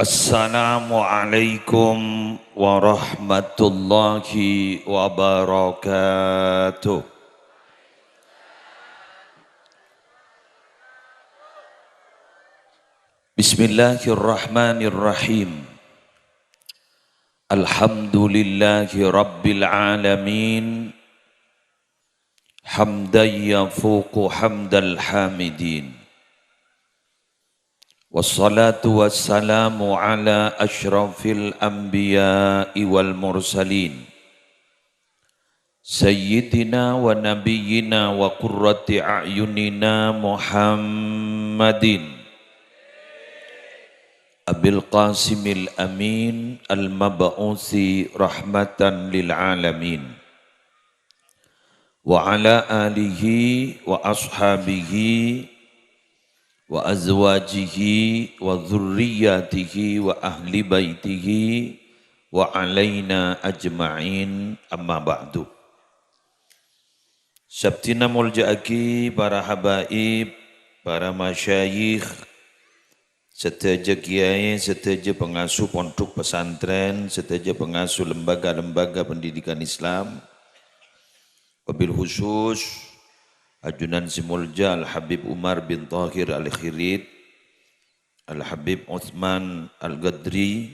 Assalamualaikum warahmatullahi wabarakatuh. Bismillahirrahmanirrahim. Alhamdulillahi rabbil alamin. Hamdan yafuqu hamdal hamidin. Wassalatu wassalamu ala ashrafil anbiya'i wal mursalin Sayyidina wa nabiyyina wa qurrati a'yunina Muhammadin Abil Qasimil Amin al-mab'uthi rahmatan lil alamin wa ala alihi wa ashabihi wa azwajihi wa dhurriyyatihi wa ahli baitihi wa alaina ajma'in amma ba'du. Sabtina mulja'aki para habaib, para masyayikh, seteja kiai, seteja pengasuh pondok pesantren, seteja pengasuh lembaga-lembaga pendidikan Islam, wabil khusus Ajunan Simulja Al-Habib Umar bin Tahir Al-Khirid, Al-Habib Uthman Al-Gadri,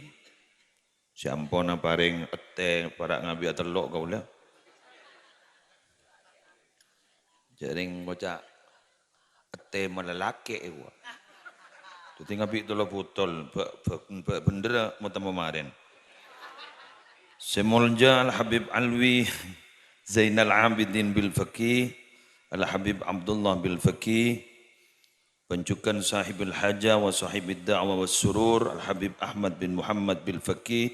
si ampona paring ete para ngabi atelok kau lah. Jaring bocah ete melalake ewa. Jadi ngabi itu lo botol, bener mau kemarin. Simulja Al-Habib Alwi Zainal Abidin bil Faqih, Al-Habib Abdullah bil Faqih, pencukan sahibul hajah wa sahibid da'wah wa surur, Al-Habib Ahmad bin Muhammad bil Faqih,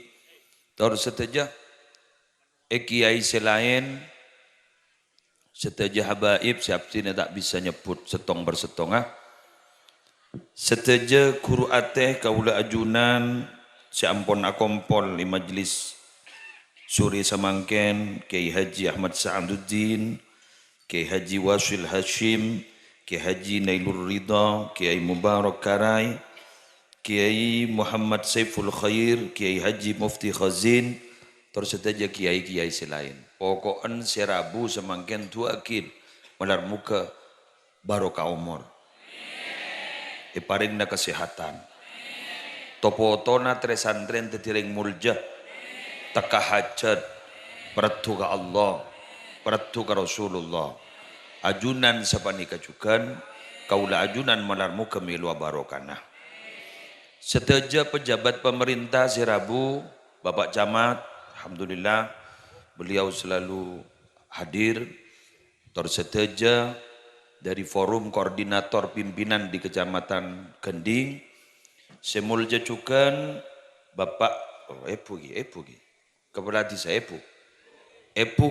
tor seteja kiai selain, seteja habaib, siap sini tak bisa nyebut setong bersetongah, seteja guru ateh kaula ajunan, si ampon akompol di majlis Suri Samangken, Kiai Haji Ahmad Sa'aduddin, Kiai Haji Wasil Hashim, Kiai Haji Nailur Ridha, Kiai Mubarak Karai, Kiai Muhammad Saiful Khair, Kiai Haji Mufti Khazin, terus saja kiai-kiai selain. Pokoknya serabu semangkin tuakin melar muka barokah umur. Iparingna kesehatan. Topotona tresantren tetiring mulja, taka hajat, peratu ka Allah, peratu ka Rasulullah. Ajunan sapani kajukan, kaula ajunan malarmu kemilu barokana. Seteja pejabat pemerintah Sirabu, Bapak Camat, alhamdulillah beliau selalu hadir. Terseteja dari forum koordinator pimpinan di Kecamatan Gending, semulja cukan Bapak Epu Kepala Desa Epu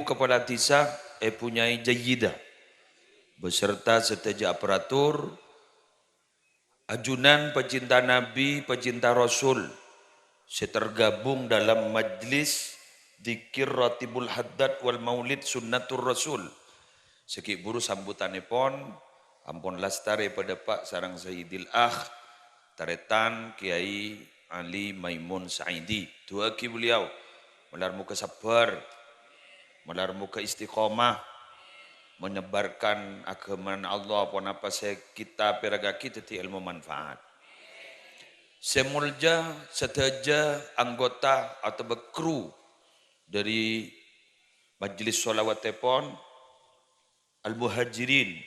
Kepala Desa Epu Nyai Jayidah beserta seteja aparatur, ajunan pecinta Nabi, pecinta Rasul, setergabung dalam majlis Dzikir Ratibul Haddad wal Maulid Sunnatur Rasul. Sekik buru sambutanipun ampun lastare pada Pak sarang Sayyidil Akh Taretan Kiai Ali Maimun Saidi. Duaki beliau melarmu kesabar, melarmu keistiqomah, menyebarkan agama Allah pun apa kita peragaki teti ilmu manfaat. Semulja seteja anggota atau kru dari Majelis Sholawat Tepon Al-Muhajirin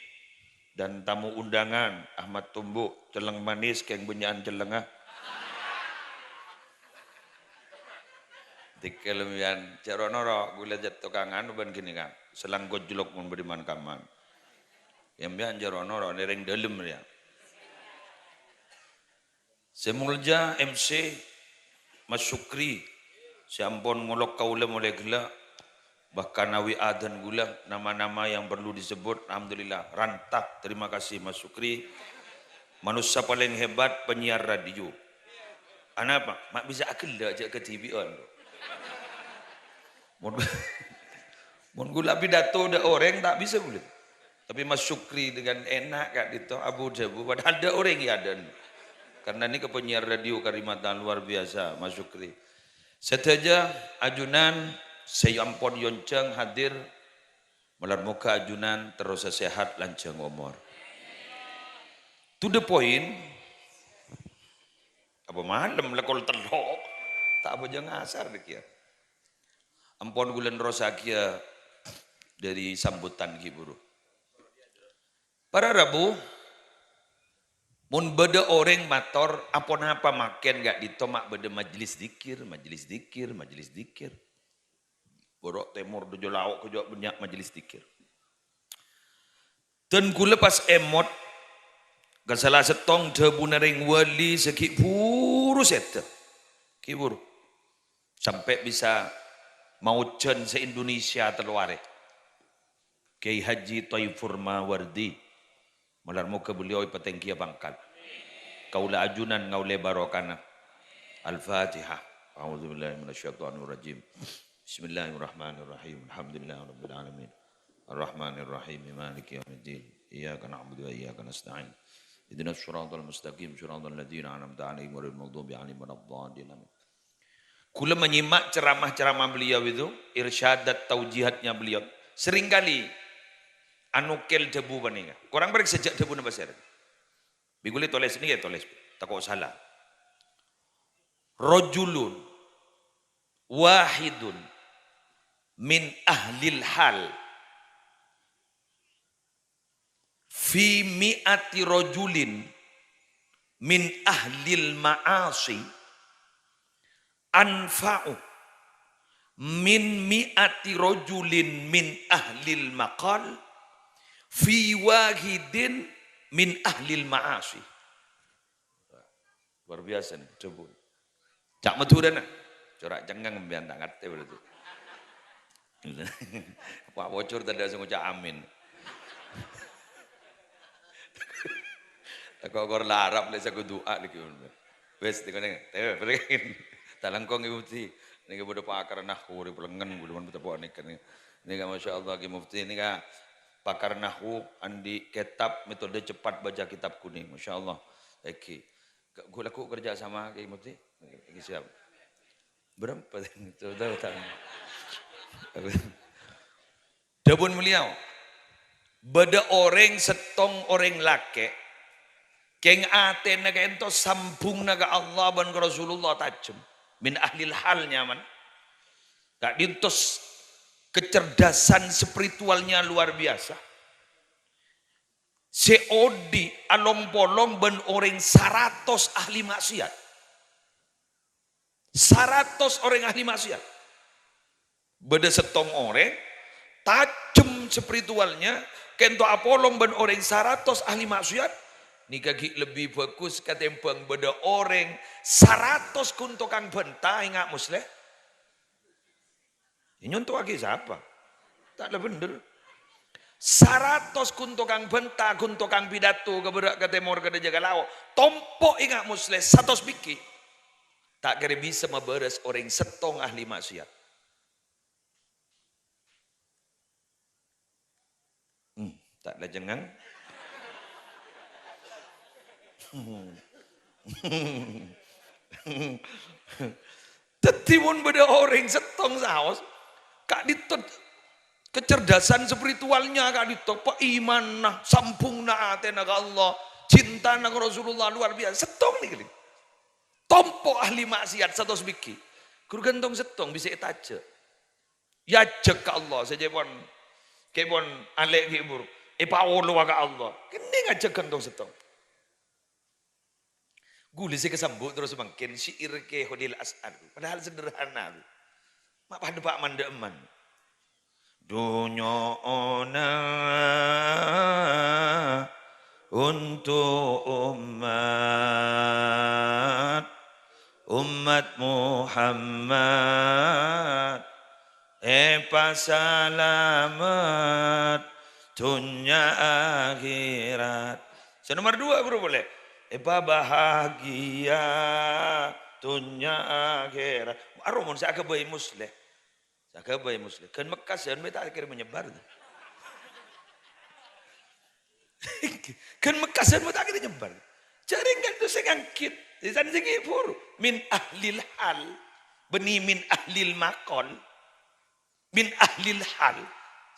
dan tamu undangan Ahmad Tumbuk Celeng Manis keng benyaan celengah dikelemian ceronoro gula jatuh kangan ban kini kan selang gojlok mun beriman kaman yang bian ceronoro nereng dalem ya semulja MC Mas Syukri siampun ngolok kaula mulai gila bahkan nawi adan gula nama-nama yang perlu disebut alhamdulillah rantak. Terima kasih Mas Syukri, manusia paling hebat penyiar radio. Ana apa mak bisa akil dah ajak ke TV on. Mun gula pidato ada orang tak bisa boleh. Tapi Mas Syukri dengan enak kat itu Abu Dhabi padahal ada orang yang ada. karena ini ke penyiar radio Karimatan luar biasa Mas Syukri. Seteja ajunan saya ampun yonceng hadir melar muka ajunan terus sehat lanceng umur. To the point, apa malam lekol telok, tak apa jangan asar dek ya. Ampun gulen rosa kia dari sambutan kiburu. Para Rabu, mun beda orang mator, apa makan gak ditomak beda majlis dikir. Borok temur dojo lauk kejo banyak majlis dikir. Dan ku lepas emot, salah setong debu naring wali sekik buru seta. Kiburu. Sampai bisa mau cen se-Indonesia terluare. Kiai Haji Thaifur Mawardi. Malar muka beliau ipatengkia bangkat. Kaula ajunan ngaule barokana. Al-Fatihah. A'udzubillahi minasyaitonirrajim. Bismillahirrahmanirrahim. Alhamdulillahirabbil alamin. Arrahmanirrahim. Maliki yaumiddin. Iyyaka na'budu wa iyyaka nasta'in. Ihdinas siratal mustaqim, siratal ladzina an'amta 'alaihim ghairil maghdubi 'alaihim waladdallin. Kula menyimak ceramah-ceramah beliau itu, irsyadat taujihatnya beliau. Seringkali anukel debu baninga. Korang balik sejak debu na basir. Biguli toles ini ya toles. Takut salah. Rajulun wahidun min ahlil hal fi mi'ati rajulin min ahlil ma'asi anfa'u min mi'ati rajulin min ahlil maqal fi wahidin min ahlil ma'asi. Luar biasa nih, coba. Cak meturan nah. Corak cengang membian tak ngerti berarti. Pak bocor tadi langsung ucap amin. Tak kau larap lesa ku doa lagi. Wes tengok ni. Talangkong ibu mufti. Ni bodoh pakar nahwu di pelengan bodoh man betapa ni kan. Ni kan masya-Allah ki mufti ni kan pakar nahwu andi kitab metode cepat baca kitab kuning masya-Allah. Eki. Gue laku kerja sama ki mufti. Eki siap. Berapa? Tahu. Dabun beliau. Beda orang setong orang lake. Keng ate naga ento sambung naga Allah dan Rasulullah tajam. Min ahlil hal nyaman. Gak dintos kecerdasan spiritualnya luar biasa. Seodi along polong ben orang 100 ahli maksiat. 100 orang ahli maksiat. Beda setong orang tajam spiritualnya. Kento apolong ben orang 100 ahli maksiat. Ni kaki lebih bagus katempang beda orang 100 kuntukang bentah ingat muslim. Ini untuk lagi siapa? Tak ada bener. 100 kuntukang bentah, kuntukang pidato keberak katemor kada jaga lawa. Tompok ingat muslim 100 biki. Tak kira bisa memberes orang setong ahli maksiat. Tak ada jengang. Tetimun beda orang setong saus. Kak ditut kecerdasan spiritualnya kak ditut. Iman nah, sampung nah atena ke Allah. Cinta nah Rasulullah luar biasa. Setong nih kali. Tompok ahli maksiat 100 biki. Kur gantong setong bisa itaje. Ya jek ke Allah saja pun. Kebon alek hibur. Pawolo ke Allah. Kini ngajak gantong setong. Guli sih kesambut terus makin syair ke Khalil As'ad. Padahal sederhana. Mak pada Pak Mandeman. Dunya ona untuk umat Muhammad selamat dunia akhirat. Nomor 2 bro boleh. Bahagia dunia akhirat. Arumun saya kebayi muslim. Saya kebayi muslim. Kan Mekah saya tak akhir menyebar. Kan Mekah saya tak akhir menyebar. Jaringan tu sing angkit. Di sana sing ibur. Min ahlil hal. Beni min ahlil maqal. Min ahlil hal.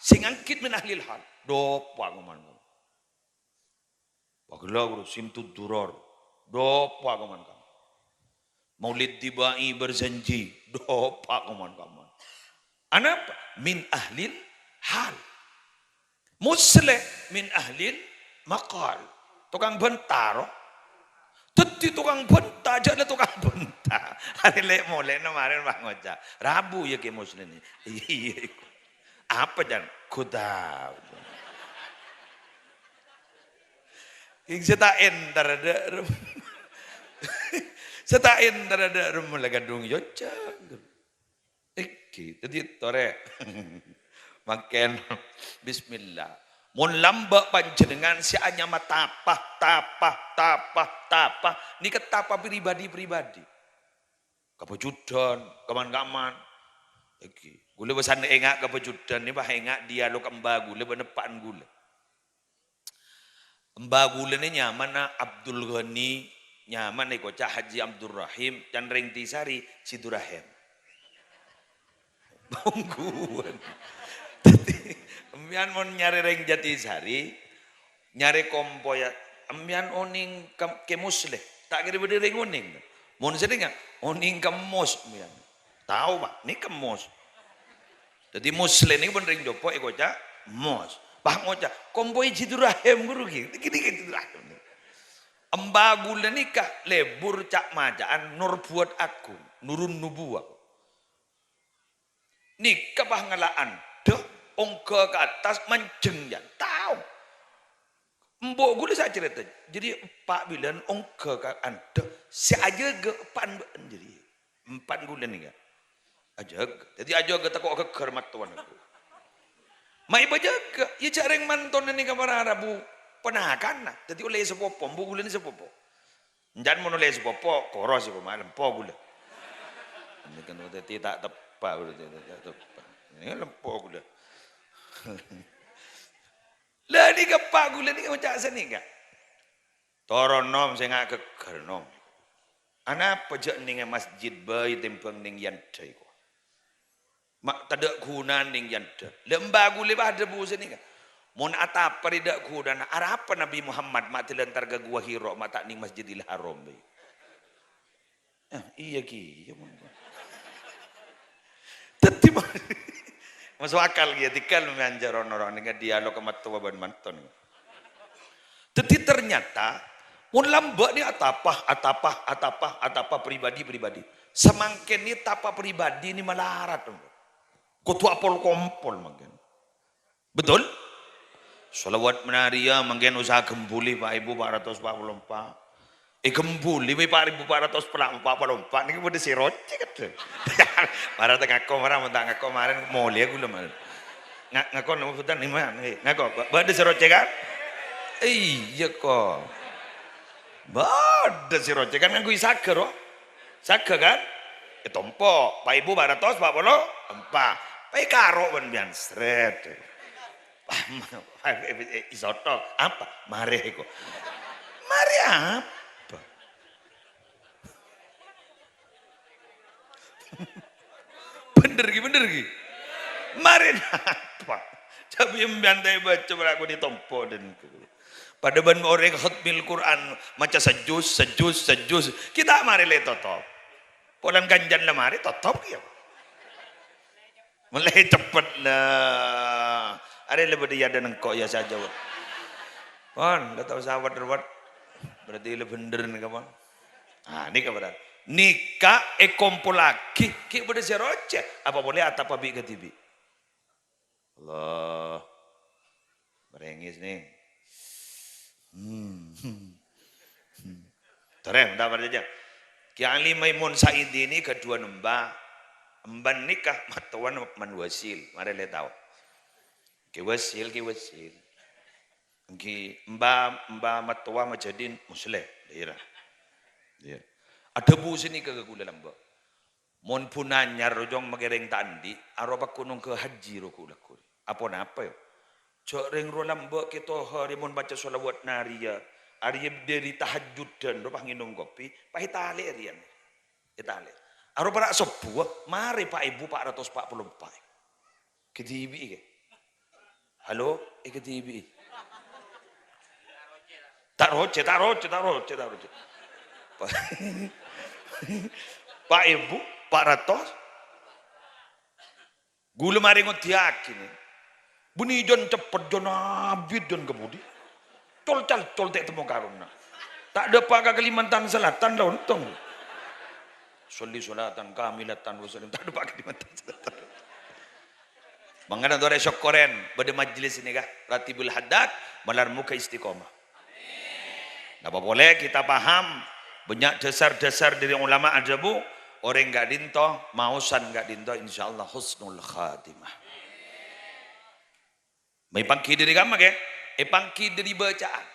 Sing angkit min ahlil hal. Dopa kuman. Pagla guru simtud duror. Dopa kuman kamu. Maulid tibai berjanji. Dopa kuman kamu. Anapa? Min ahlil hal. Musleh min ahlil maqal. Tukang bentar. Teti tukang bentar, jadi tukang bentar. Hari lek mulai kemarin Bang Oja. Rabu ya ke muslim ni. Iya. Apa dan kuda. Ing setain terada. Setain terada rumah gadung yoca. Iki, tadi tore. Makan bismillah. Mun lambak panjenengan si anya tapah. Ni ketapa pribadi. Kepejudan, kaman-kaman. Iki, gule besan engak kepejudan ni bah engak dialog emba gule benepan gule. Emba gule ni nyaman na Abdul Ghani, nyaman ni kocak Haji Abdul Rahim dan Reng Tisari Sidurahim. Bongguan. Emian mon nyari Reng Jatisari, nyari kompoyat. Emian oning ke musleh, tak kira berdiri Reng oning. Mon sering nggak? Oning kemos, emian. Tahu pak? Ini kemos. Jadi musleh ini pun Reng Jopo ekoca mos. Bah ngoca kompoi Sidurahim guru gitu. Gini Sidurahim. Embagulan nikah lebur cak majaan nur buat aku, nurun nubuah. Nikah bah ngalaan. Deh. Ongke ke atas mancing ya tahu mbok gula saya cerita jadi Pak bilang ongke ke anda si aja ke pan jadi 4 bulan ni kan aja jadi aja ke takut ke kermat tuan aku mai baja ke ya cara yang manton ni kamar Arabu penakan nah jadi oleh sepopo mbok gula ni sepopo jangan mau oleh sepopo koros sepopo malam po gula ini kan tidak tepat ini lempo gula lah ni kepak gula ni macam sini enggak? Toronom saya ngak kekernom. Anak pejak ning masjid bayi tempeng ning yanda iku. Mak tadak guna ning yanda. Lembah gula bah debu sini kan. Mun atap peridak guna arah apa Nabi Muhammad mak telantar ke gua Hira mak tak ning Masjidil Haram bayi. Iya ki, iya mun. Tetep masuk akal gitu, tikal menganjar orang-orang dengan dialog sama tua ban manton. Tetapi ternyata, mun lambak ni atapah pribadi. Semakin ni tapa pribadi ni malarat. Kutu apol kompol makin. Betul? Salawat menaria makin usaha gembuli Pak Ibu 444. Gembuli may 4,444 ni pada si roce kan. Para ngako marah mentang ngako kemarin mau lihat gula mal. Ngako nama fudan ni mana? Ngako pada si roce kan? Iya kok. Pada si roce kan ngako isaker oh. Saker kan? Tompo, Pak Ibu 444. Pak karo ban bian sret. Isoto apa? Mare kok. Mare apa? Bener ki. Marin apa? Tapi yang bantai baca aku ditompo dan pada ban orang khatmil Quran macam sejus. Kita mari le totop. Polan ganjan lah mari totop ya. Mulai cepet lah. Ada lebih dia ada nengkok ya saja. Kan, kata sahabat rawat berarti lebih bener nih kawan. Ini kabar. Nikah kumpul lagi ki pada seroce apa boleh atap abi ke TV Allah berengis nih terem tak berjaya ki Ali Maimun Said ini kedua emban nikah matuan man wasil mari le tahu ki wasil ki mba matua majadin musleh daerah ya ada bu sini ke gula lambak. Mon punanya rojong magereng tandi, aroba kunung ke haji roku laku. Apa yo? Cok reng ro lambak kita hari mon baca solawat naria, Arya dari tahajud dan rupa nginum kopi, Pak Hitale Aryan. Hitale. Aro para sebuah, mari Pak Ibu Pak ratus Pak puluh Pak. Ketibi ke. Halo, ketibi. Tak roce. Pak Ibu, Pak Ratos, gula mari ngotiakin. Bunyi jon cepet jon abid jon kebudi. Col tek temu karungna. Tak ada pak ke Kalimantan Selatan dah untung. Solatan kamilatan wasallim tak ada pak ke Kalimantan Selatan. Mangana dore syok koren pada majlis ini kah Ratibul Haddad malar muka istiqomah. Napa boleh kita paham banyak dasar-dasar dari ulama ajabu orang enggak dinto mausan enggak dinto insyaallah husnul khatimah. May pangki dari kamu ke? Pangki dari bacaan.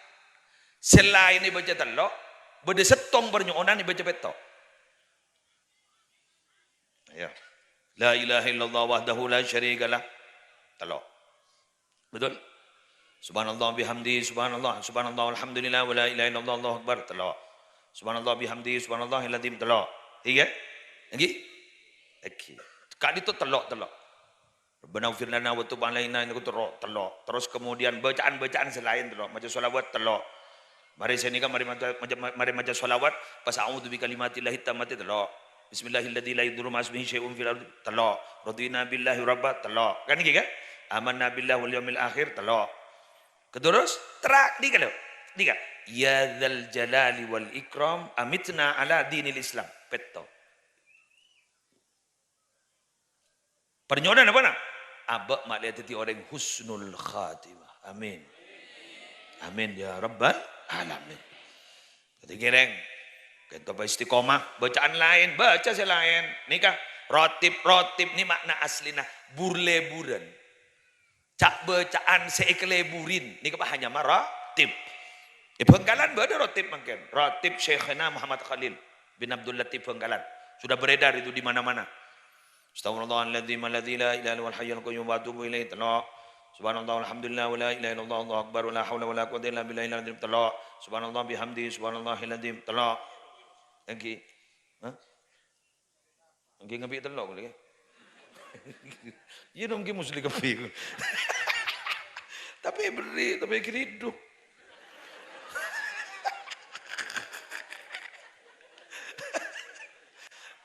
Selain baca telok, beda setong bernyonan baca petok. Ya. La ilaha illallah wahdahu la syarikalah. Telok. Betul? Subhanallah bihamdi, subhanallah alhamdulillah wa la ilaha illallah Allahu akbar. Telok. Subhanallah bihamdi, subhanallahil azim. Telok. Iya? Lagi? Lagi. Kali itu telok. Rabbana ighfir lana wa tub alaina itu telok. Terus kemudian bacaan-bacaan selain telok, macam selawat telok. Mari sini kan mari maca selawat pas a'udzu bi kalimatillahi tammati telok. Bismillahilladzi la yadurru ma ismihi syai'un fil ardi telok. Radina billahi rabba telok. Kan iki kan? Amanna billahi wal yaumil akhir telok. Terus terak di kalau. Tiga. Ya dzal jalali wal ikram amitna ala dinil Islam. Peto. Pernyodan apa nak? Abak mak lihat orang husnul khatimah. Amin. Amin ya rabbal alamin. Jadi gereng. Kita istiqomah. Bacaan lain. Baca selain. Nikah. Rotib ni makna aslina. Burleburan. Cak bacaan seekleburin. Nikah apa hanya maratib. Bengkalan ada rotib mungkin. Rotib Syekhina Muhammad Khalil bin Abdul Latif Bengkalan. Sudah beredar itu di mana-mana. Astaghfirullahaladzim alladzi la ilaha illal hayyul qayyum wa atubu ilaihi talaq. Subhanallah alhamdulillah wa la ilaha illallah Allahu akbar wa la haula wa la quwwata illa billahil azim talaq. Subhanallah bihamdi subhanallahil azim talaq. Lagi. Hah? Lagi ngabi talaq lagi. Ya dong ki musli kapi. Tapi beri, tapi hidup.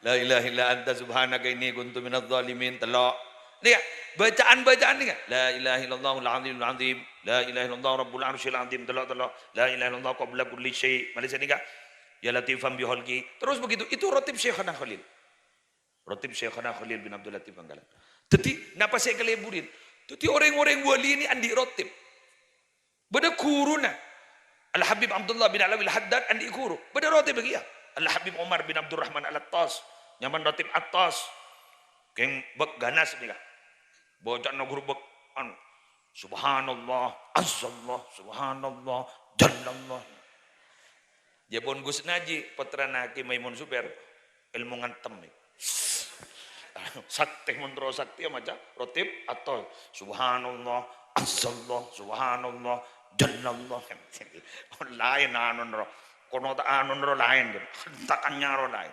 La ilaha illa anta subhanaka inni kuntu minadh dhalimin telok. Lihat bacaan-bacaan ni kan. La ilaha illallahul azimul azim. La ilaha illallah rabbul arsyil azim telok. La ilaha illallah qabla kulli syai. Malaysia ni kan. Ya latifan biholki. Terus begitu. Itu rotib Syekhana Khalil. Rotib Syekhana Khalil bin Abdul Latif Bangkalan. Jadi napa saya keleburin? Jadi orang-orang wali ini andi rotib. Beda kuruna. Al Habib Abdullah bin Alawi Al Haddad andi kuru. Beda rotib bagi ya. Al-Habib Umar bin Abdurrahman Al-Attas nyaman ratib atas keng bek ganas ni kah bocah no guru bek subhanallah azzallah subhanallah jallallah jabon Gus Naji putra Naki Maimun Zubair ilmu ngantem ni sakti mundro sakti macam ratib atau subhanallah azzallah subhanallah jallallah lain anun kono tak anun ro lain takannya ro lain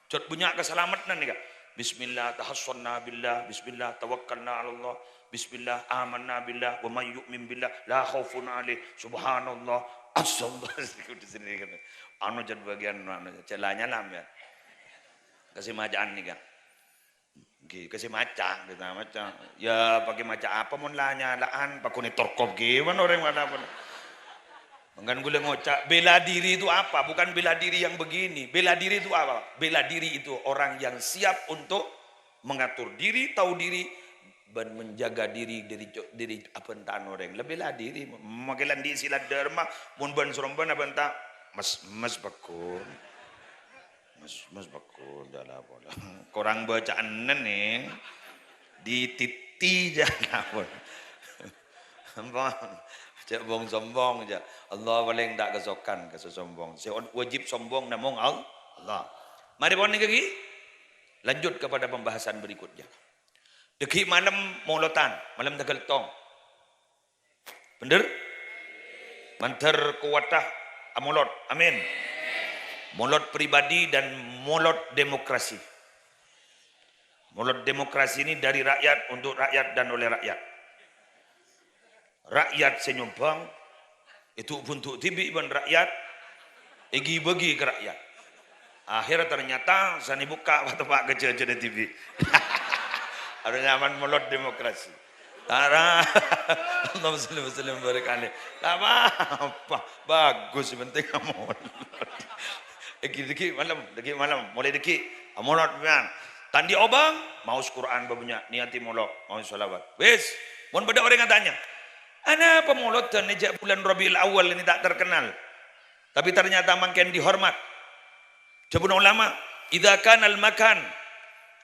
jod punya keselamatan nih kak bismillah tahassanna billah bismillah tawakkalna ala Allah bismillah amanna billah wa may yu'min billah la khaufun alaih subhanallah asallah anu jad bagian anu celanya lam ya kasih macaan nih kak kasih maca kita maca ya pakai maca apa mun lanya laan pakune torkop gimana orang mana pun. Enggak gue ngocak, bela diri itu apa? Bukan bela diri yang begini. Bela diri itu apa? Bela diri itu orang yang siap untuk mengatur diri, tahu diri, dan menjaga diri dari apa entah orang. Bela diri, makilan di silat dharma, mun ban suromban apa entah, mas bakun, mas bakun, dah bola. Korang bacaan nih, di titi jangan apa. Cak bong sombong aja. Allah paling tak kesokan kesombong. Wajib sombong namung Allah. Mari pon lagi. Lanjut kepada pembahasan berikutnya. Deki malam molotan, malam tegal tong. Bener? Mantar kuwatah Molot, amin. Molot pribadi dan molot demokrasi. Molot demokrasi ini dari rakyat, untuk rakyat dan oleh rakyat. Rakyat senyumbang, itu untuk tibi ban rakyat, egi bagi ke rakyat. Akhirnya ternyata saya buka waktu pak kecil di TV. Ada nyaman molot demokrasi. Tara, Allah muslim berkali. Apa? Bagus, penting kamu. Deki malam, mulai deki, molot kan. Tandi obang, mau Quran babunya, niati molot, mau salawat. Wes, mohon pada orang yang tanya, ana pemolot dan nejak bulan Rabiul Awal ini tak terkenal. Tapi ternyata makin dihormat. Jabun ulama, idza kana al-makan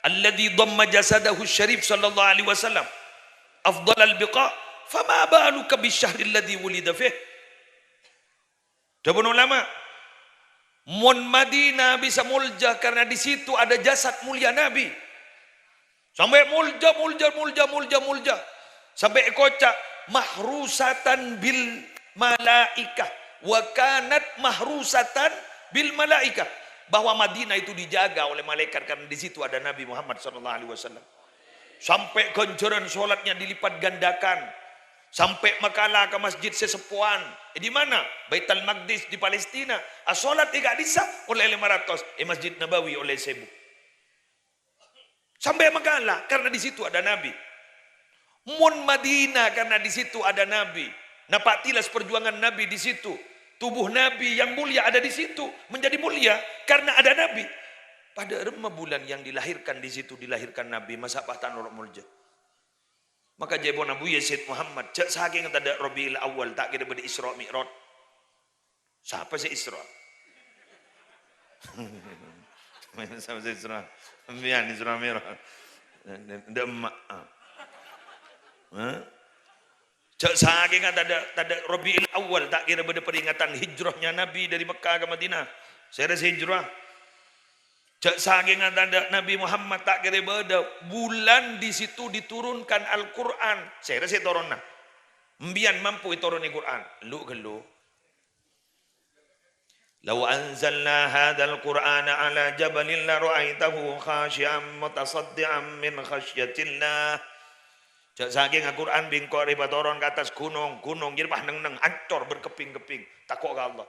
alladhi dhamma jasadahu syarif sallallahu alaihi wasallam afdal al-biqa fama baluka bisyahri alladhi wulida fih. Jabun ulama, Mun Madinah bisa mulja karena di situ ada jasad mulia Nabi. Sampai mulja. Sampai kocak mahrusatan bil malaikah wa kanat mahrusatan bil malaikah. Bahwa Madinah itu dijaga oleh malaikat karena di situ ada Nabi Muhammad SAW. Sampai ganjaran sholatnya dilipat gandakan. Sampai makalah ke masjid sesepuan. Di mana? Baitul Maqdis di Palestina. Solat tidak disah oleh 500. Masjid Nabawi oleh 1000. Sampai makalah karena di situ ada Nabi. Mun Madinah karena di situ ada Nabi. Nampak tilas perjuangan Nabi di situ. Tubuh Nabi yang mulia ada di situ. Menjadi mulia karena ada Nabi. Pada remah bulan yang dilahirkan di situ dilahirkan Nabi. Masa pahtan orang mulja. Maka jebon Abu Yazid Muhammad cak saking tada Rabiul Awal tak kira pada Isra Mi'raj. Siapa sih Isra? Siapa sih Isra? Ambian Isra Mi'raj. Ndak emak. Cak saking tada Rabiul Awal tak kira pada peringatan hijrahnya Nabi dari Mekah ke Madinah. Saya rasa hijrah. Cak saking ada Nabi Muhammad tak kira beda bulan di situ diturunkan Al-Quran. Saya rasa turunna. Mbian mampu turun Al-Quran. Lu gelu. Lau anzalna hadzal Qur'ana ala jabalin la ra'aitahu khashi'an mutasaddian min khasyatillah. Cak saking Al-Quran bingkok riba turun ke atas gunung jadi pah neng ancor berkeping-keping takut ke Allah.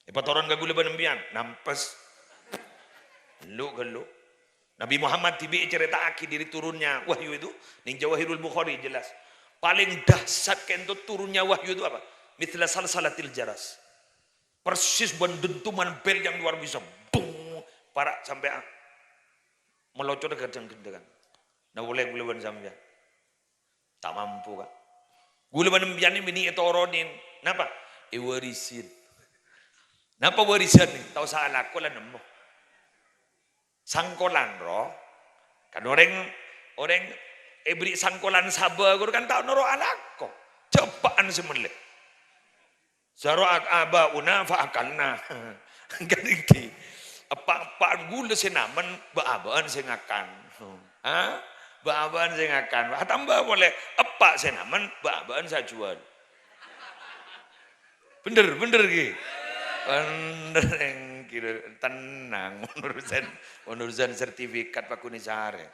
Riba turun ke gula benembian nampes. Lu. Nabi Muhammad tibi cerita aki diri turunnya wahyu itu ning Jawahirul Bukhari jelas. Paling dahsyat kentut turunnya wahyu itu apa? Mithla salsalatil jaras. Persis dentuman bel yang luar biasa. Bung, para sampai melocot ke gedang-gedangan. Nah boleh gula sampean. Tak mampu kan. Gula sampean ini etoronin. Napa? Warisin. Napa warisan nih? Tahu salah aku lah nemu. Sangkolan roh kan orang beri sangkolan sabar guru kan tak noro alako cepaan semenle zaroat abauna faakalna kan iki apa gula senaman baabaan sengakan baabaan sengakan tambah boleh apa senaman baabaan sajuan bener ki bener yang kira tenang urusan sertifikat Pak Kunisare.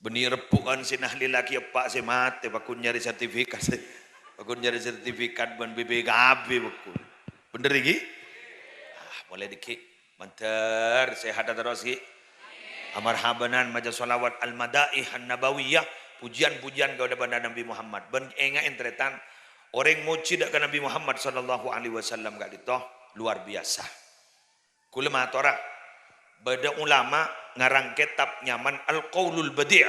Beni repukan sinahli laki apa se mate Pak Kun nyari sertifikat. Pak Kun nyari sertifikat ban BPKB Pak Kun. Bener iki? Mulai diki. Mantar sehat terus ki. Amarhabanan maja salawat al-madaih an-nabawiyah pujian-pujian kepada Nabi Muhammad. Ben enga entretan orang muji dak Nabi Muhammad sallallahu alaihi wasallam gak ditoh luar biasa. Kula matora bada ulama ngarang kitab nyaman Al-Qaulul Badi'.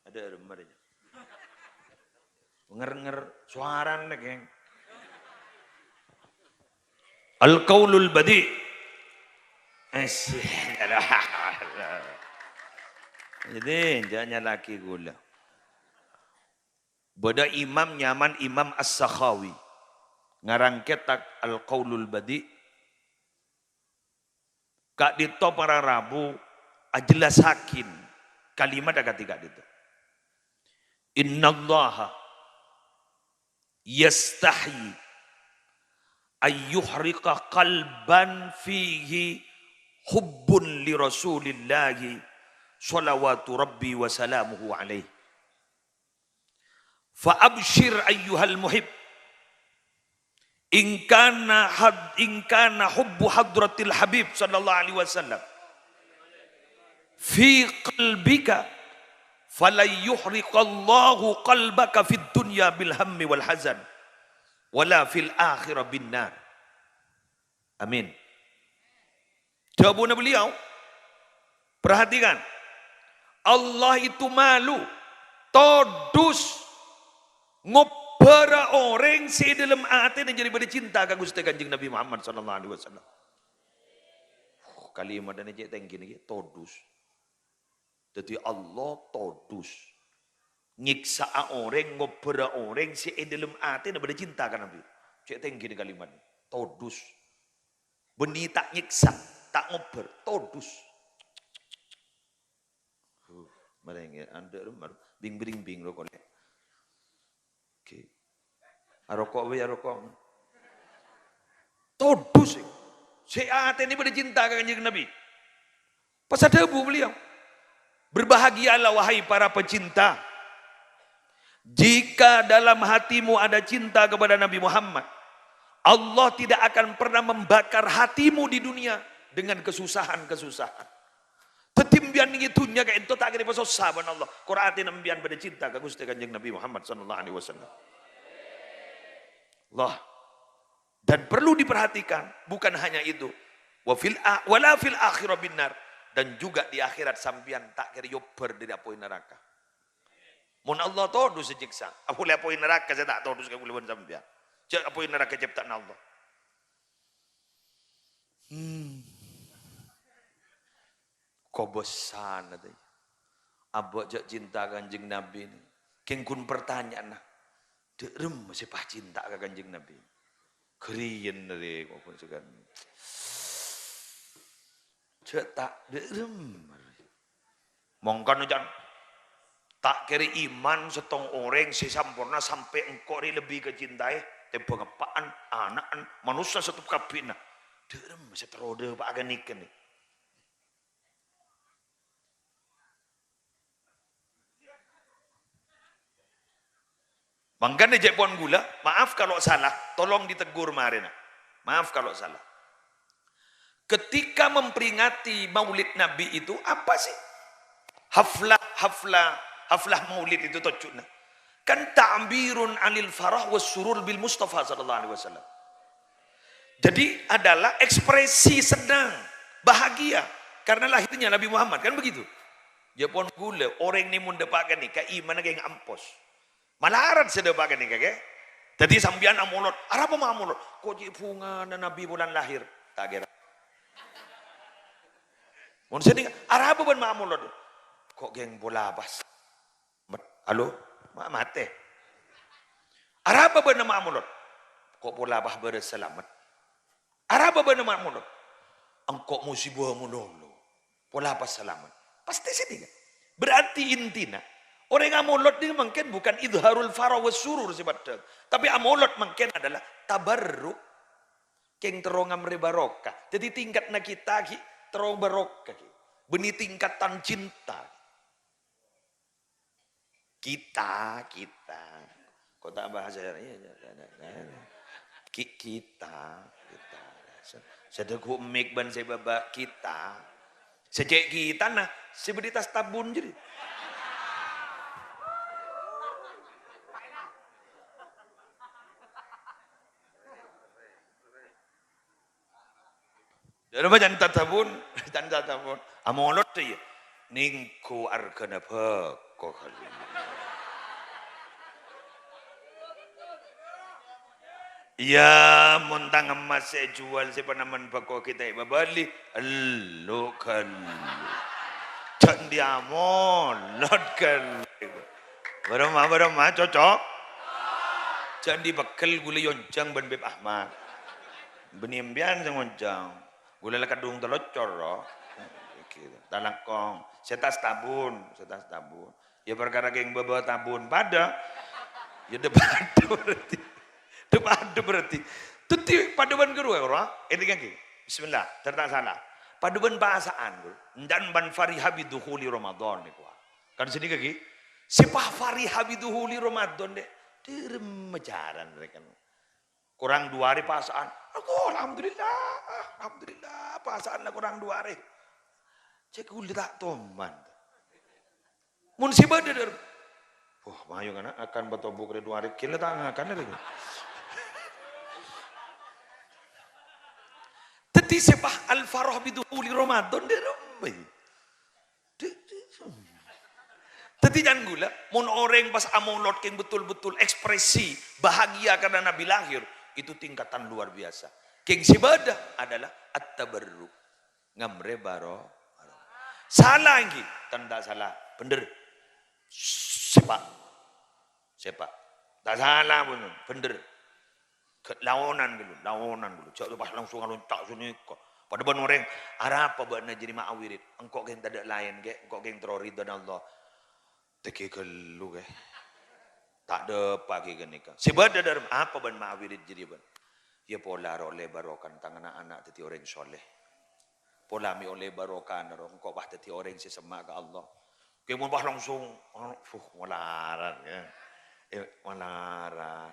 Ada remarnya. Nger suaran geng. Al-Qaulul Badi'. Jadi jangan laki gula. Bada imam nyaman Imam As-Sakhawi. Ngarang kitab Al-Qaulul Badi'. Kak dito para Rabu ajelas hakin. Kalimat agak tiga dito. Innallaha yastahi ayyuhriqa qalban fihi hubbun li rasulillahi salawatu rabbi wa salamuhu alaih. Fa abshir ayyuhal muhib in kana hubbu hadratil habib sallallahu alaihi wasallam fi qalbika falan yuhriqallahu qalbaka fid dunya bil hammi wal hazan wala fil akhirah bin nar. Amin. Jawaban beliau, perhatikan, Allah itu malu todus ngobara orang si dalam hati dan jadi pada cinta ke Gusti Kanjeng Nabi Muhammad sallallahu alaihi wasallam. Kalimat dan ejek tengki ni todus. Jadi Allah todus nyiksa orang ngobara orang si dalam hati dan pada cinta kan Nabi. Cek tengki ni kalimat todus. Benih tak nyiksa, tak ngober, todus. Mereka anda bing rokok. Oke. Arokok we arokok. Todus. Seat ini pada cinta ke Kanjeng Nabi. Pasal debu beliau. Berbahagialah wahai para pecinta. Jika dalam hatimu ada cinta kepada Nabi Muhammad, Allah tidak akan pernah membakar hatimu di dunia dengan kesusahan-kesusahan. Tetimbian itunya kayak itu tak kira pasal sahabat Allah. Quran nambian pada cinta ke Gusti Kanjeng Nabi Muhammad sallallahu alaihi wasallam. Allah. Dan perlu diperhatikan, bukan hanya itu. Wala fil akhirah binar, dan juga di akhirat sambian tak kira yober dari apoi neraka. Mun Allah tahu sejiksa. Apoi apoi neraka saya tak tahu sekali bulan sambian. Cak apa yang neraka ciptaan Allah. Kau bosan tadi. Abak jak cinta Kanjeng Nabi ni. Kengkun pertanyaan nah. Derem masih pah cinta ke Kanjeng Nabi. Kerian dari kau pun segan. Cak tak derem. Mongkan jangan. Tak kira iman setong orang sesampurna sampai engkau ni lebih kecintai. Tepengapaan anak manusia satu kabina. Derem masih terode pak agan ikan ni. Mangkan ejek puan gula, maaf kalau salah, tolong ditegur marina. Maaf kalau salah. Ketika memperingati Maulid Nabi itu apa sih? Haflah Maulid itu tojuna. Kan ta'birun anil farah was surur bil Mustafa sallallahu alaihi wasallam. Jadi adalah ekspresi senang, bahagia karena lahirnya Nabi Muhammad, kan begitu. Ya pun gula orang ni mun depakan ni keiman ke ampos. Malaran sedepakan ni kake. Jadi sambian amulot, arapa mah amulot? Kok ji bunga Nabi bulan lahir? Tak kira. Mun seding arapa ban mah amulot? Kok geng bola bas. Halo? Mate. Arapa ba nama amulot? Kok pola bah berselamat. Arapa ba nama amulot? Angkok musibah munolo. Pola pas selamat. Pasti sedih. Berarti intinya orang amulot ini mungkin bukan idharul farah was surur sebetulnya. Tapi amulot mungkin adalah tabarruk keng terongam rebaroka. Jadi tingkat na kita ki terong baroka ki. Benih tingkatan cinta. Kita kok tak bahasa kita sedek mik ban saya baba kita sejak kita nah seperti tas tabun jadi dari macam tabun amolot ya ningku arkana kok kali. Ya muntang emas saya jual siapa naman bako kita ibabali lo kan candiamon lot kan berama cocok candi bakal gula yoncang ban beb Ahmad benimbian sang yoncang gula lakadung telocor talangkong setas tabun Ya perkara geng bawa tabun pada. Ya depan berarti. Depan berarti. Tuti paduan guru ya orang. Ini kan Bismillah. Tertak salah. Paduan bahasaan guru. Dan ban fariha bidukhuli Ramadan nih gua. Kan sini kaki. Sipah fariha bidukhuli Ramadan deh. Direm mejaran mereka. Kurang 2 hari pasaan. Aku alhamdulillah. Alhamdulillah pasaan lah kurang 2 hari. Cek udah tak toman. Mun si badar. Wah, mayu kan akan bertobu ke 2 hari. Kila tak akan ada. Teti sepah al-farah bidukhuli Ramadan dia ramai. Teti jangan gula, mun orang pas amolot yang betul-betul ekspresi bahagia karena Nabi lahir, itu tingkatan luar biasa. Keng sibadah adalah at-tabarruk. Ngamre baro. Salah lagi, tanda salah. Bener. Sepak. Tak salah pun, bener. Lawanan dulu. Cak lepas langsung lontak sini kok. Pada ban orang Arab apa bana jadi ma'awirid. Engkau geng tak ada lain ke, engkau geng terori dan Allah. Teki kelu ke. Tak ada pagi gini kan. Sebab ada dalam apa ban ma'awirid jadi ban. Ya pola oleh barokan tangan anak teti orang soleh. Pola mi oleh barokan engkau bah teti orang sesemak ke Allah. Kau mau bah langsung malaran ya. Malaran.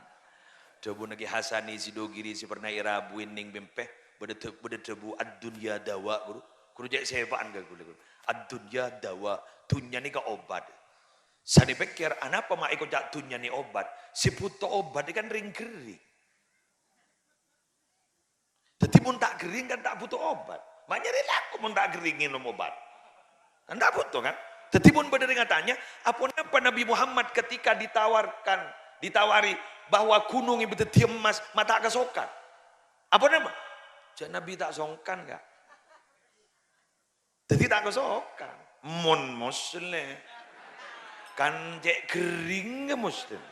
Debu nagi Hasani si Dogiri si pernah irabuin ning bempeh beda debu ad-dunya dawa guru. Guru jadi sebaan gak guru. Ad-dunya dawa, dunya ni ka obat. Sani pikir anapa mak ikut jak dunya ni obat. Si puto obat kan ring kering. Jadi mun tak kering kan tak butuh obat. Maknya relaku mun tak keringin nom obat. Kan tak butuh kan? Jadi mun bener tanya, apa Nabi Muhammad ketika ditawari bahwa gunung yang betul emas mata kesokan. Apa nama? Jadi Nabi tak songkan enggak? Jadi tak kesokan. Mon muslim. Kan cek kering ke muslim.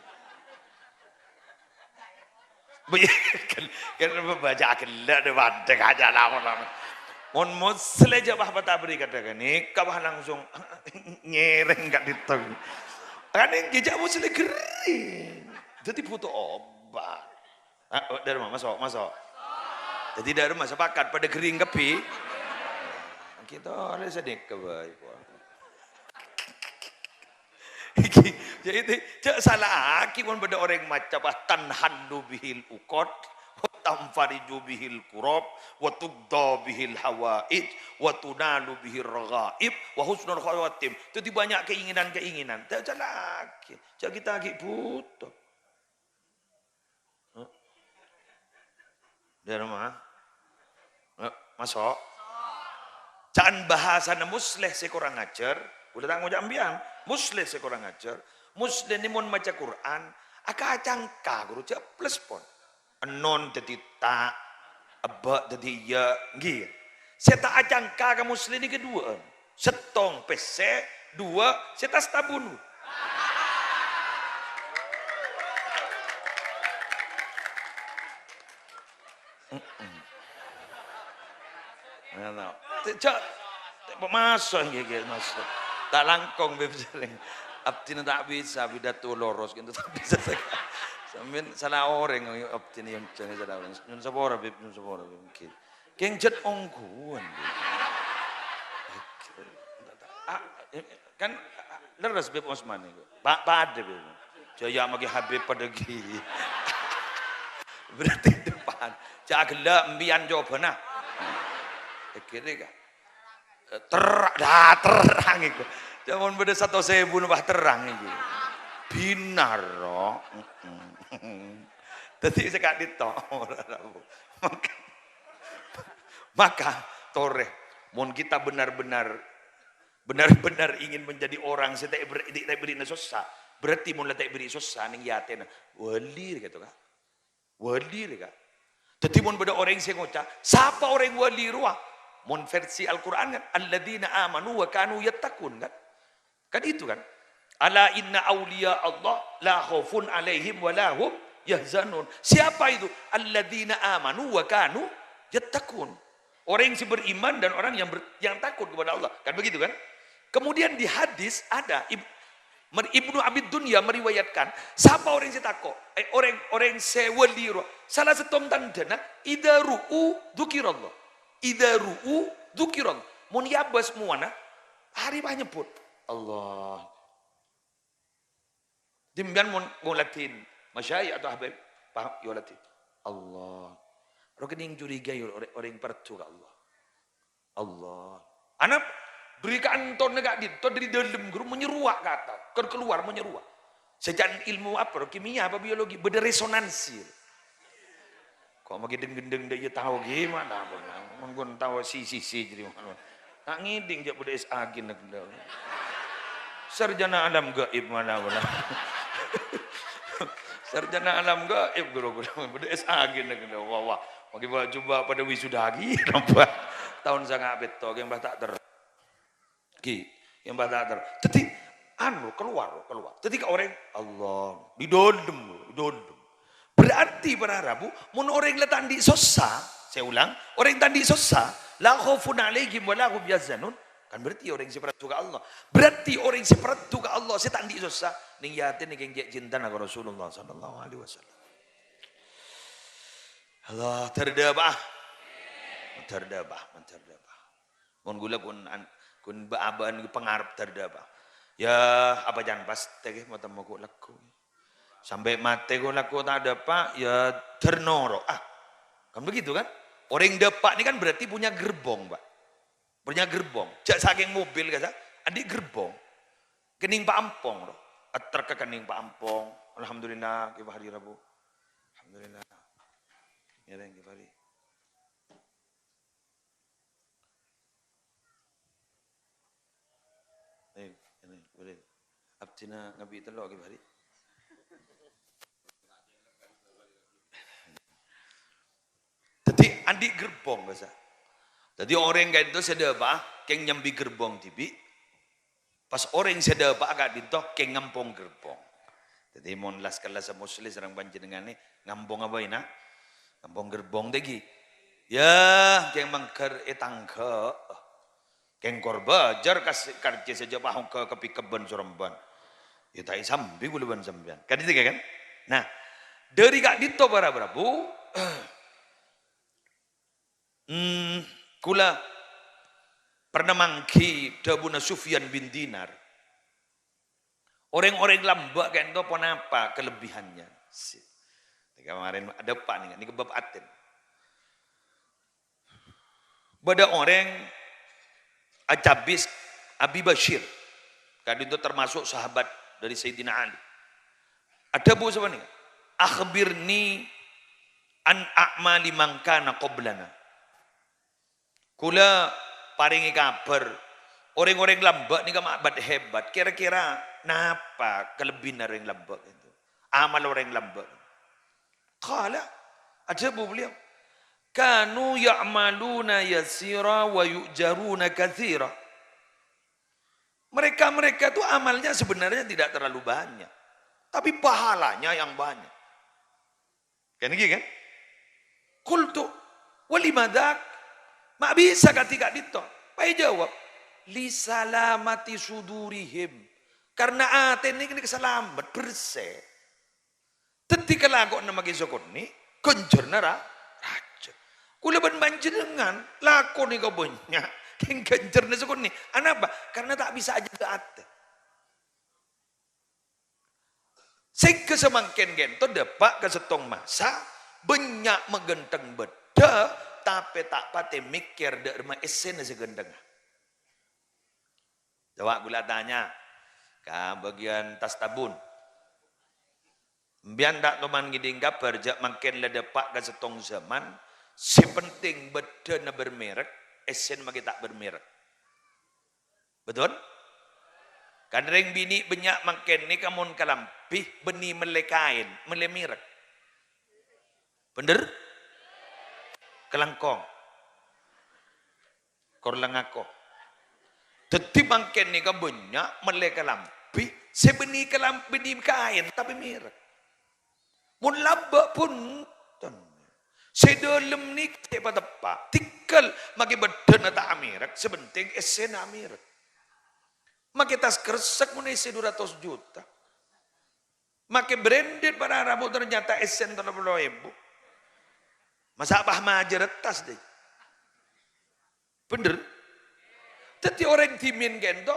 Kan baca kelak de badek aja lama-lama. Mon muslim aja bah beri katakan ni kabah langsung nyereng enggak ditong. Kan yang jejak muslim kering. Jadi butuh obat. Dari mana? Masuk. Jadi dari rumah sepakat pada kering kepi. Kita oleh sedekah baik. Jadi salah aki pun pada orang macam tanhandu bihil ukot, tamfariju bihil kurab, wa tugda bihil hawaid, wa tunalu bihil raghaib, wa husnul khawatim. Jadi banyak keinginan. Tak salah aki. Jadi kita aki butuh. Dari rumah? Masuk? Jangan bahasa musleh sekurang ajar. Udah tak ngajak ambiang. Musleh sekurang ajar. Musleh ni mun maca Quran. Aka acangka guru cak plus pon. Non jadi tak. Abak jadi ya. Gih. Saya tak acangka ke musleh ni kedua. Setong pesek. 2. Saya tak setabun. Cak masuk masuk. Tak langkong sering. Abdi tak bisa pidato loros gitu tak bisa. Sambil salah orang abdi yang jangan salah orang. Nyun sabora mungkin. Keng jet ongkuan. Kan leres Beb Osman itu. Pak ada Beb. Jaya magi Habib padagi. Berarti depan. Jagela mbian jawabana. Kira terang itu. Jangan beda 1.000 bah terang itu. Binar roh. Tadi sekak ditok. Maka toreh. Mon kita benar-benar ingin menjadi orang saya tak beri susah. Berarti mun tak beri susah ning yaten. Wali gitu kan. Wali kan. Tadi mun beda orang saya ngocah. Siapa orang wali ruah? Mon versi Al-Quran kan, alladzina amanu wa kanu yattaqun kan? Kan itu kan? Ala inna awliya Allah la khaufun alaihim wa la hum yahzanun. Siapa itu? Alladzina amanu wa kanu yattaqun. Orang yang beriman dan orang yang takut kepada Allah. Kan begitu kan? Kemudian di hadis ada Ibnu Abid Dunya meriwayatkan, siapa orang yang takok? Orang sewali roh. Salah satu tanda, idza ru'u dzukirallah. Idza ru'u dzukirallah. Mun yabas muana, hari banyak nyebut Allah. Dimbian mun ngulatin, masyayikh atau habib, paham yulatin. Allah. Rokening curiga orang pertu ke Allah. Allah. Anak berikan ton negak di ton dari dalam guru menyeruak kata, keluar menyeruak. Sejak ilmu apa? Kimia apa biologi? Beda resonansi. Kok makin gendeng dia tahu gimana? Mungkin tahu si jadi mana? Tak ngiding dia beda SAG nak dah. Sarjana alam gaib mana? Sarjana alam gaib guru beda SAG nak dah. Wah. Bagi buat coba pada wisuda lagi nampak tahun sangat betul yang tak ter yang tak ter tapi keluar ketika orang Allah didodem berarti para Rabu mun orang letak di sosa saya ulang orang tadi sosa la khaufun alaihim wa la hum yahzanun kan berarti orang seperti ke Allah berarti orang seperti ke Allah saya tandi sosa ning yatin ning cinta ka Rasulullah sallallahu alaihi wasallam. Allah terdebah. Mun gula kun baaban pengarap terdebah. Ya apa jangan pas teh mau temu ku laku. Sampai mate ku laku tak ada pak ya ternoro. Kan begitu kan? Orang depak ini kan berarti punya gerbong, Pak. Punya gerbong. Jak saking mobil kata, adik gerbong. Kening Pak Ampong loh. Ater ke kening Pak Ampong. Alhamdulillah ke hari Rabu. Alhamdulillah. Ya dan kembali. Ini boleh. Abtina ngabi telok kembali. Jadi adik gerbong bahasa. Jadi orang kan itu sedebah keng nyambi gerbong tibi. Pas orang sedebah agak ditok keng ngampong gerbong. Jadi mon las kelas muslim serang panjenengan ni ngampong apa ina? Kampung gerbong tegi. Ya, keng mangker etangke. Keng korba jar karce saja pahong ke kepi keben soremban. Ya tai sambi buluban sambian. Kan itu kan? Nah, dari kak dito para Prabu. Kula pernah mangki Dabuna Sufyan bin Dinar. Orang-orang lambak kan itu pun apa kelebihannya. Kemarin ada apa nih? Ini kebab aten. Pada orang Ajabis Abi Bashir. Kan itu termasuk sahabat dari Sayyidina Ali. Ada bu siapa nih? Akhbirni an a'mali man kana qablana. Kula paringi kabar orang-orang lambak ni kamak hebat. Kira-kira napa kelebihan orang lambak itu? Amal orang lambak. Kala ada beliau kanu ya'maluna yasira wa yu'jaruna katsira. Mereka tuh amalnya sebenarnya tidak terlalu banyak, tapi pahalanya yang banyak. Kan gitu kan? Qultu walimadak mak bisa ketika dito. Pai jawab li salamati sudurihim. Karena aten ini keselamat bersih. Ketika lagu nama kisokon ni, kencur nara raja. Kula ban panjenengan laku ni kau banyak. Keng kencur ni sokon ni. Kenapa? Karena tak bisa aja ke ate. Sing kesemangken gento depak ke setong masa banyak megenteng beda tapi tak pate mikir derma esen segendeng. Jawab gula tanya ke bagian tas tabun. Biar tak teman ngiding kabar jak makin ledepak ke setong zaman si penting beda na bermerek esen magi tak bermerek. Betul? Kan ring bini banyak makin ni kamun kalampih beni melekain melemirek. Bener? Kelangkong. Korlangako. Tetip makin ni ka banyak melekalampih sebeni kalampi beni kain tapi mirek. Mun laba pun sedolem ni tepa tepa tikal magi beden tak amirak sebenting esen amirak. Make tas kresek mun isi 200 juta. Make branded pada rambut ternyata esen 30.000. Masa abah majer tas deh. Bener. Tapi orang timin gento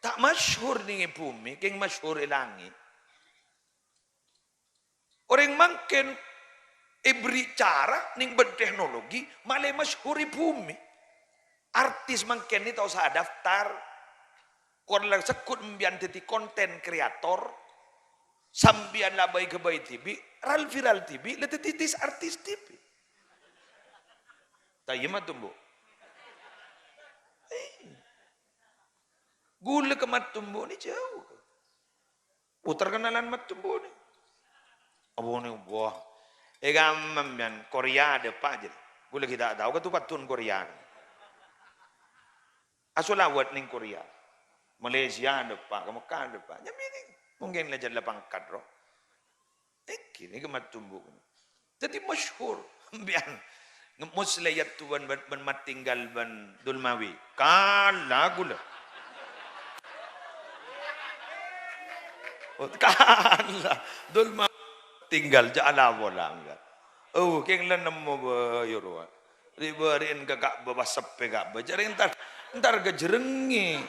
tak masyhur ning bumi, keng masyhur ilangi. Orang mangken ibri cara ning berteknologi malah masyhur bumi. Artis mangken ni tau sa daftar. Kon lang sekut mbian teti konten kreator. Sambian labai ke bayi TV, viral TV, lete titis artis TV. Tayo matumbo. Gula ke matumbo ni jauh. Putar kenalan matumbo ni. Abo ni buah. Gamam yan Korea ada pa aja. Gula kita tahu ke tu patun Korea. Asulawat ning Korea. Malaysia ada pa, Mekah ada pa. Nyamini. Mungkin lejar lapang kadro. Kini kemat tumbuh. Jadi masyhur. Biar muslayat tuan ban matinggal ban dulmawi. Kala gula. Kala dulmawi tinggal jala bola enggak. Oh, keng lenem mo ba yoro. Riberin kakak bawa sepe kak. Bajari entar gejerengi.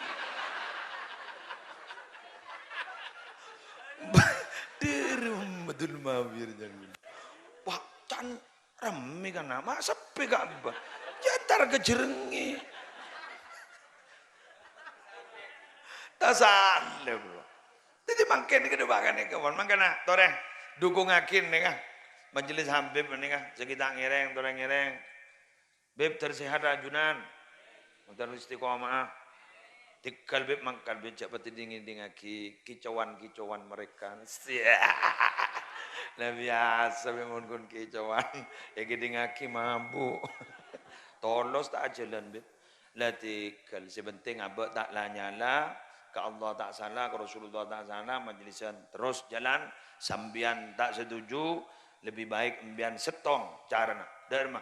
Betul mawir jangan. Wah, can rame kan nama sepi gak ba. Jantar kejerengi. Tasan le bro. Jadi mangken ke depan ni kawan. Mangkana tore dukung akin ni kan. Majelis Habib ni kan. Sekitar ngereng, tore ngereng. Beb tersehat rajunan. Terus istiqomah. Tikal beb mangkal beb cepat dingin kicauan mereka. Lah biasa memang kun kicauan. Ya ngaki mabuk. Tolos tak jalan beb. Lah tikal sebenting abak tak lah nyala. Ke Allah tak salah, ke Rasulullah tak salah, majlisan terus jalan. Sambian tak setuju, lebih baik ambian setong carana. Derma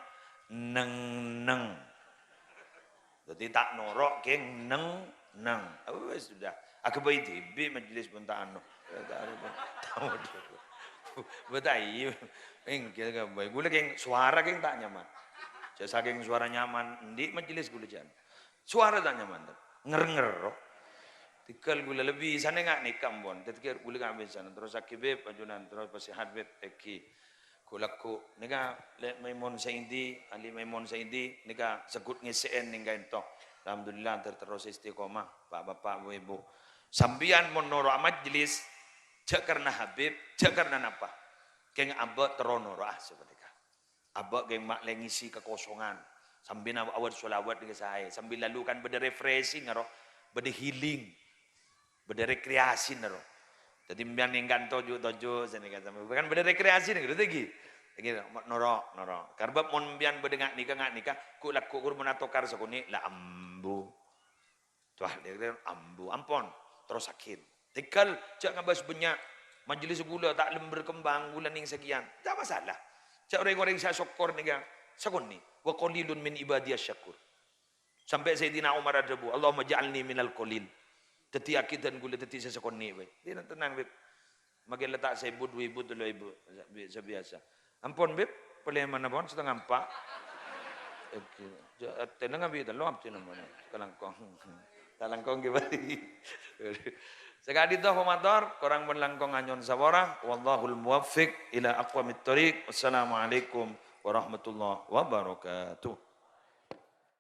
neng. Jadi tak norok keng neng. Apa sudah? Aku bayi tibi majlis pun tak anu. Tahu dulu. Betai, kita kan bayi. Gula keng suara keng tak nyaman. Saking suara nyaman, di majlis gula jangan. Suara tak nyaman, nger. Tikal gula lebih sana ngak ni kambon. Tikal gula ngambil sana. Terus akibib ajunan terus pasihat bib eki. Kulaku nika let Maimun Saidi, Ali Maimun Saidi nika sekut ngeseen ning gaento. Alhamdulillah terus istiqomah Bapak Ibu. Sambian monoro majlis cek karena Habib, cek karena napa? Keng abot teronoro seperti ka. Abot keng mak lengisi kekosongan. Sambil awal solawat dengan saya, sambil lalukan beda refreshing ngaro, beda healing, beda rekreasi ngaro. Jadi mbian ningkan tojo sini kan sampai bukan beda rekreasi nih, gitu lagi. Gitu, norok. Karbab mon mbian beda ngak nikah, ku laku kur menatokar sakuni la ambu. Tuah dia ambu, ampon, terus sakit. Tikal cak ngabas banyak majelis gula tak lem berkembang gula ning sekian, tak masalah. Cak orang saya syukur nih sakuni. Wa qalilun min ibadiyas syakur. Sampai Sayyidina Umar ada bu, Allahumma ja'alni minal qalil. Teti akidan gula teti sesakoni baik. Dia tenang beb. Makin letak saya ibu 2 ibu 3 ibu sebiasa. Ampun beb, boleh mana pun setengah 4. Tenang abi dah lom cina mana. Kalangkong gimana? Sekali dah komentar, korang berlangkong anyon sawara. Wallahul muwaffiq ila aqwamit thoriq. Wassalamualaikum warahmatullahi wabarakatuh.